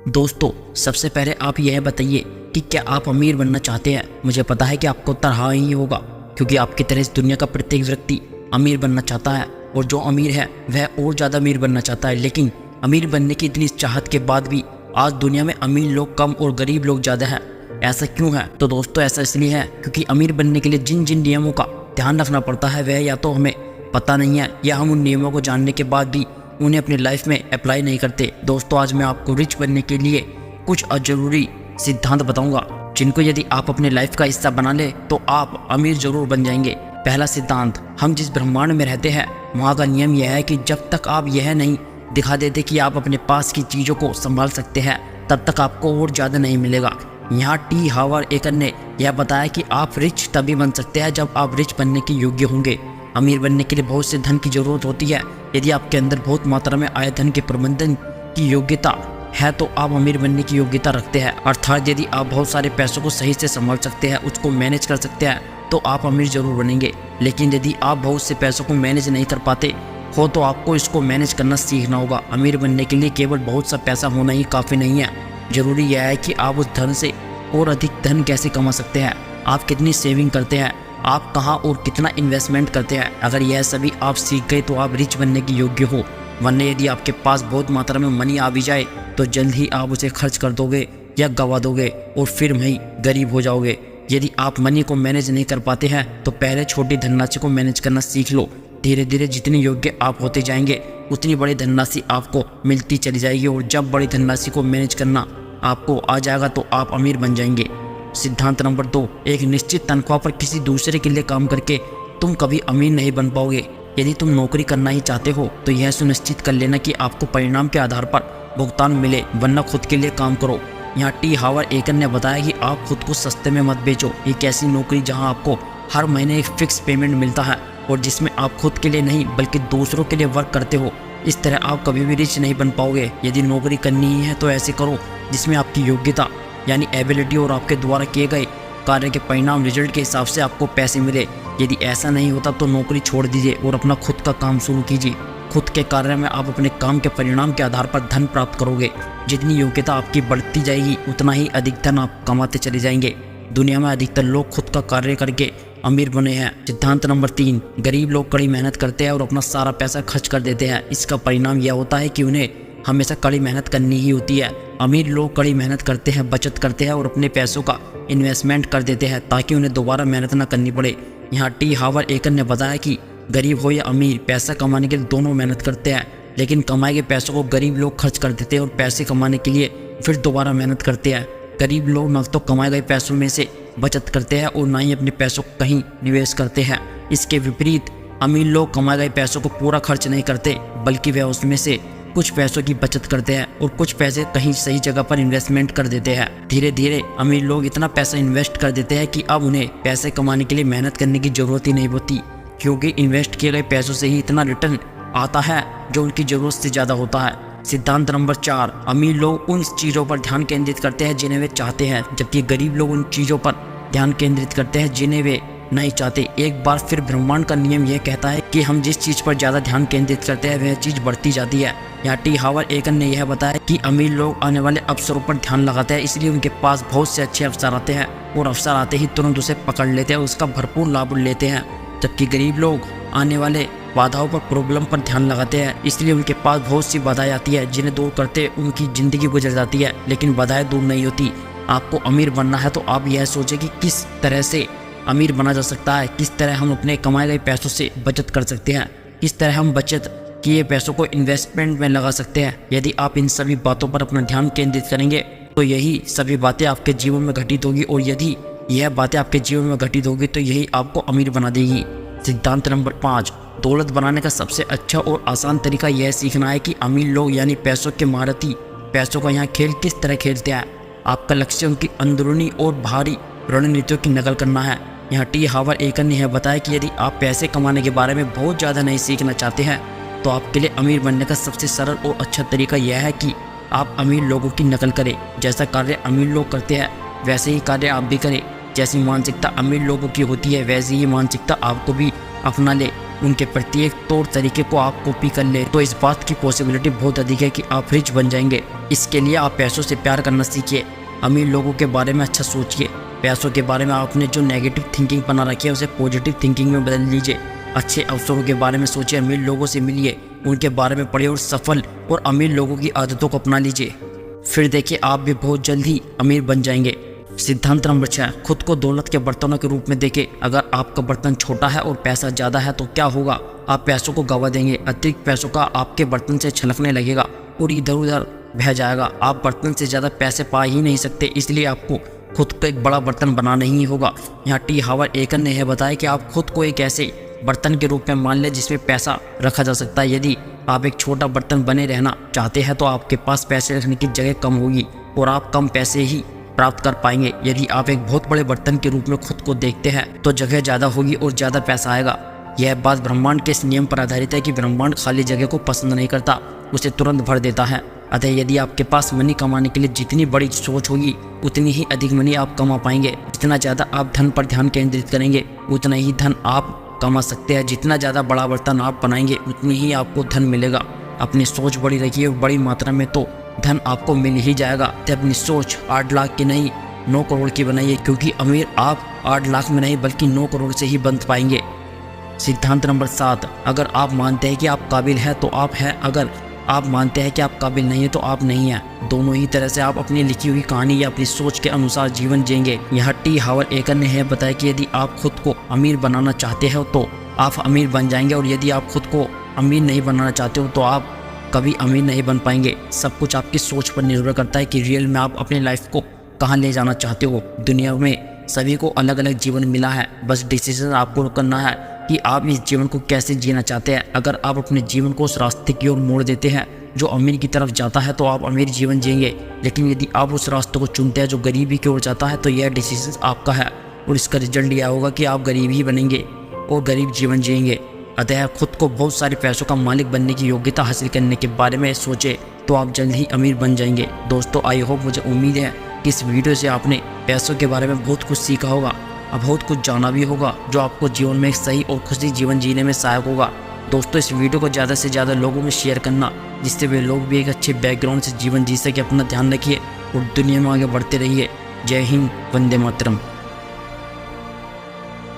दोस्तों, सबसे पहले आप यह बताइए कि क्या आप अमीर बनना चाहते हैं। मुझे पता है कि आपका उत्तर हाँ ही होगा, क्योंकि आपकी तरह इस दुनिया का प्रत्येक व्यक्ति अमीर बनना चाहता है, और जो अमीर है वह और ज़्यादा अमीर बनना चाहता है। लेकिन अमीर बनने की इतनी चाहत के बाद भी आज दुनिया में अमीर लोग कम और गरीब लोग ज़्यादा हैं। ऐसा क्यों है? तो दोस्तों, ऐसा इसलिए है क्योंकि अमीर बनने के लिए जिन जिन नियमों का ध्यान रखना पड़ता है वह या तो हमें पता नहीं है, या हम उन नियमों को जानने के बाद भी उन्हें अपनी लाइफ में अप्लाई नहीं करते। दोस्तों, आज मैं आपको रिच बनने के लिए कुछ अजरूरी सिद्धांत बताऊंगा, जिनको यदि आप अपने लाइफ का हिस्सा बना ले तो आप अमीर जरूर बन जाएंगे। पहला सिद्धांत, हम जिस ब्रह्मांड में रहते हैं वहाँ का नियम यह है कि जब तक आप यह नहीं दिखा देते कि आप अपने पास की चीज़ों को संभाल सकते हैं, तब तक आपको और ज़्यादा नहीं मिलेगा। यहाँ टी हावर्ड एकन ने यह बताया कि आप रिच तभी बन सकते हैं जब आप रिच बनने के योग्य होंगे। अमीर बनने के लिए बहुत से धन की जरूरत होती है। यदि आपके अंदर बहुत मात्रा में आय धन के प्रबंधन की योग्यता है तो आप अमीर बनने की योग्यता रखते हैं। अर्थात यदि आप बहुत सारे पैसों को सही से संभाल सकते हैं, उसको मैनेज कर सकते हैं, तो आप अमीर जरूर बनेंगे। लेकिन यदि आप बहुत से पैसों को मैनेज नहीं कर पाते हो तो आपको इसको मैनेज करना सीखना होगा। अमीर बनने के लिए केवल बहुत सा पैसा होना ही काफ़ी नहीं है। जरूरी यह है कि आप उस धन से और अधिक धन कैसे कमा सकते हैं, आप कितनी सेविंग करते हैं, आप कहाँ और कितना इन्वेस्टमेंट करते हैं। अगर यह सभी आप सीख गए तो आप रिच बनने के योग्य हो। वरना यदि आपके पास बहुत मात्रा में मनी आ भी जाए तो जल्द ही आप उसे खर्च कर दोगे या गवा दोगे और फिर वहीं गरीब हो जाओगे। यदि आप मनी को मैनेज नहीं कर पाते हैं तो पहले छोटी धनराशि को मैनेज करना सीख लो। धीरे धीरे जितने योग्य आप होते जाएंगे उतनी बड़ी धनराशि आपको मिलती चली जाएगी, और जब बड़ी धनराशि को मैनेज करना आपको आ जाएगा तो आप अमीर बन जाएंगे। सिद्धांत नंबर 2, एक निश्चित तनख्वाह पर किसी दूसरे के लिए काम करके तुम कभी अमीर नहीं बन पाओगे। यदि तुम नौकरी करना ही चाहते हो तो यह सुनिश्चित कर लेना कि आपको परिणाम के आधार पर भुगतान मिले, वरना खुद के लिए काम करो। यहाँ टी हावर्ड एकन ने बताया कि आप खुद को सस्ते में मत बेचो। एक ऐसी नौकरी जहाँ आपको हर महीने एक फिक्स पेमेंट मिलता है और जिसमें आप खुद के लिए नहीं बल्कि दूसरों के लिए वर्क करते हो। इस तरह आप कभी भी रिच नहीं बन पाओगे। यदि नौकरी करनी ही है तो ऐसे करो जिसमें आपकी योग्यता यानी एबिलिटी और आपके द्वारा किए गए कार्य के परिणाम रिजल्ट के हिसाब से आपको पैसे मिले। यदि ऐसा नहीं होता तो नौकरी छोड़ दीजिए और अपना खुद का काम शुरू कीजिए। खुद के कार्य में आप अपने काम के परिणाम के आधार पर धन प्राप्त करोगे। जितनी योग्यता आपकी बढ़ती जाएगी उतना ही अधिक धन आप कमाते चले जाएंगे। दुनिया में अधिकतर लोग खुद का कार्य करके अमीर बने हैं। सिद्धांत नंबर 3, गरीब लोग कड़ी मेहनत करते हैं और अपना सारा पैसा खर्च कर देते हैं। इसका परिणाम यह होता है कि उन्हें हमेशा कड़ी मेहनत करनी ही होती है। अमीर लोग कड़ी मेहनत करते हैं, बचत करते हैं और अपने पैसों का इन्वेस्टमेंट कर देते हैं ताकि उन्हें दोबारा मेहनत न करनी पड़े। यहाँ टी हावर्ड एकन ने बताया कि गरीब हो या अमीर, पैसा कमाने के लिए दोनों मेहनत करते हैं, लेकिन कमाए गए पैसों को गरीब लोग खर्च कर देते हैं और पैसे कमाने के लिए फिर दोबारा मेहनत करते हैं। गरीब लोग न तो कमाए गए पैसों में से बचत करते हैं और ना ही अपने पैसों को कहीं निवेश करते हैं। इसके विपरीत अमीर लोग कमाए गए पैसों को पूरा खर्च नहीं करते, बल्कि वे उसमें से कुछ पैसों की बचत करते हैं और कुछ पैसे कहीं सही जगह पर इन्वेस्टमेंट कर देते हैं। धीरे धीरे अमीर लोग इतना पैसा इन्वेस्ट कर देते हैं कि अब उन्हें पैसे कमाने के लिए मेहनत करने की जरूरत ही नहीं होती, क्योंकि इन्वेस्ट किए गए पैसों से ही इतना रिटर्न आता है जो उनकी जरूरत से ज़्यादा होता है। सिद्धांत नंबर 4, अमीर लोग उन चीज़ों पर ध्यान केंद्रित करते हैं जिन्हें वे चाहते हैं, जबकि गरीब लोग उन चीज़ों पर ध्यान केंद्रित करते हैं जिन्हें वे नहीं चाहते। एक बार फिर ब्रह्मांड का नियम यह कहता है कि हम जिस चीज़ पर ज़्यादा ध्यान केंद्रित करते हैं वह चीज़ बढ़ती जाती है। यहाँ टी हावर्ड एकन ने यह बताया कि अमीर लोग आने वाले अवसरों पर ध्यान लगाते हैं, इसलिए उनके पास बहुत से अच्छे अवसर आते हैं और अवसर आते ही तुरंत उसे पकड़ लेते हैं, उसका भरपूर लाभ लेते हैं। जबकि गरीब लोग आने वाले बाधाओं पर, प्रॉब्लम पर ध्यान लगाते हैं, इसलिए उनके पास बहुत सी बाधाएं आती है जिन्हें दूर करते उनकी ज़िंदगी गुजर जाती है, लेकिन बाधाएं दूर नहीं होती। आपको अमीर बनना है तो आप यह सोचें कि किस तरह से अमीर बना जा सकता है, किस तरह हम अपने कमाए गए पैसों से बचत कर सकते हैं, किस तरह हम बचत किए पैसों को इन्वेस्टमेंट में लगा सकते हैं। यदि आप इन सभी बातों पर अपना ध्यान केंद्रित करेंगे तो यही सभी बातें आपके जीवन में घटित होगी, और यदि यह बातें आपके जीवन में घटित होगी तो यही आपको अमीर बना देगी। सिद्धांत नंबर 5, दौलत बनाने का सबसे अच्छा और आसान तरीका यह सीखना है कि अमीर लोग यानी पैसों के महारथी पैसों का यहाँ खेल किस तरह खेलते हैं। आपका लक्ष्य उनकी अंदरूनी और बाहरी रणनीतियों की नकल करना है। यहाँ टी हावर्ड एकन ने यह बताया कि यदि आप पैसे कमाने के बारे में बहुत ज़्यादा नहीं सीखना चाहते हैं तो आपके लिए अमीर बनने का सबसे सरल और अच्छा तरीका यह है कि आप अमीर लोगों की नकल करें। जैसा कार्य अमीर लोग करते हैं वैसे ही कार्य आप भी करें। जैसी मानसिकता अमीर लोगों की होती है वैसी ही मानसिकता आपको भी अपना ले। उनके प्रत्येक तौर तरीके को आप कॉपी कर ले तो इस बात की पॉसिबिलिटी बहुत अधिक है कि आप रिच बन जाएंगे। इसके लिए आप पैसों से प्यार करना सीखिए, अमीर लोगों के बारे में अच्छा सोचिए, पैसों के बारे में आपने जो नेगेटिव थिंकिंग बना रखी है उसे पॉजिटिव थिंकिंग में बदल लीजिए। अच्छे अवसरों के बारे में सोचिए, अमीर लोगों से मिलिए, उनके बारे में पढ़िए और सफल और अमीर लोगों की आदतों को अपना लीजिए। फिर देखिए आप भी बहुत जल्द ही अमीर बन जाएंगे। सिद्धांत नंबर 6, खुद को दौलत के बर्तनों के रूप में देखें। अगर आपका बर्तन छोटा है और पैसा ज़्यादा है तो क्या होगा, आप पैसों को गंवा देंगे। अतिरिक्त पैसों का आपके बर्तन से छलकने लगेगा और इधर उधर बह जाएगा। आप बर्तन से ज़्यादा पैसे पा ही नहीं सकते, इसलिए आपको खुद को एक बड़ा बर्तन बनाना ही होगा। यहाँ टी हावर्ड एकन ने यह बताया कि आप खुद को एक ऐसे बर्तन के रूप में मान लें जिसमें पैसा रखा जा सकता है। यदि आप एक छोटा बर्तन बने रहना चाहते हैं तो आपके पास पैसे रखने की जगह कम होगी और आप कम पैसे ही प्राप्त कर पाएंगे। यदि आप एक बहुत बड़े बर्तन के रूप में खुद को देखते हैं तो जगह ज़्यादा होगी और ज़्यादा पैसा आएगा। यह बात ब्रह्मांड के इस नियम पर आधारित है कि ब्रह्मांड खाली जगह को पसंद नहीं करता, उसे तुरंत भर देता है। अतः यदि आपके पास मनी कमाने के लिए जितनी बड़ी सोच होगी उतनी ही अधिक मनी आप कमा पाएंगे। जितना ज़्यादा आप धन पर ध्यान केंद्रित करेंगे उतना ही धन आप कमा सकते हैं। जितना ज़्यादा बड़ा बर्तन आप बनाएंगे उतनी ही आपको धन मिलेगा। अपनी सोच बड़ी रखिए, बड़ी मात्रा में तो धन आपको मिल ही जाएगा। तो अपनी सोच 8 लाख की नहीं 9 करोड़ की बनाइए, क्योंकि अमीर आप 8 लाख में नहीं बल्कि 9 करोड़ से ही बन पाएंगे। सिद्धांत नंबर 7, अगर आप मानते हैं कि आप काबिल हैं तो आप हैं, अगर आप मानते हैं कि आप काबिल नहीं है तो आप नहीं हैं। दोनों ही तरह से आप अपनी लिखी हुई कहानी या अपनी सोच के अनुसार जीवन जिएंगे। यहाँ टी हावर्ड एकन ने यह बताया कि यदि आप खुद को अमीर बनाना चाहते हो तो आप अमीर बन जाएंगे, और यदि आप खुद को अमीर नहीं बनाना चाहते हो तो आप कभी अमीर नहीं बन पाएंगे। सब कुछ आपकी सोच पर निर्भर करता है कि रियल में आप अपनी लाइफ को कहाँ ले जाना चाहते हो। दुनिया में सभी को अलग अलग जीवन मिला है, बस डिसीजन आपको करना है कि आप इस जीवन को कैसे जीना चाहते हैं। अगर आप अपने जीवन को उस रास्ते की ओर मोड़ देते हैं जो अमीर की तरफ जाता है तो आप अमीर जीवन जिएंगे, लेकिन यदि आप उस रास्ते को चुनते हैं जो गरीबी की ओर जाता है तो यह डिसीजन आपका है और इसका रिजल्ट यह होगा कि आप गरीब ही बनेंगे और गरीब जीवन जिएंगे। अतः खुद को बहुत सारे पैसों का मालिक बनने की योग्यता हासिल करने के बारे में सोचे तो आप जल्द ही अमीर बन जाएंगे। दोस्तों आई होप, मुझे उम्मीद है कि इस वीडियो से आपने पैसों के बारे में बहुत कुछ सीखा होगा और बहुत कुछ जाना भी होगा जो आपको जीवन में एक सही और खुशी जीवन जीने में सहायक होगा। दोस्तों इस वीडियो को ज़्यादा से ज़्यादा लोगों में शेयर करना जिससे वे लोग भी एक अच्छे बैकग्राउंड से जीवन जी सके। अपना ध्यान रखिए और दुनिया में आगे बढ़ते रहिए। जय हिंद, वंदे मातरम।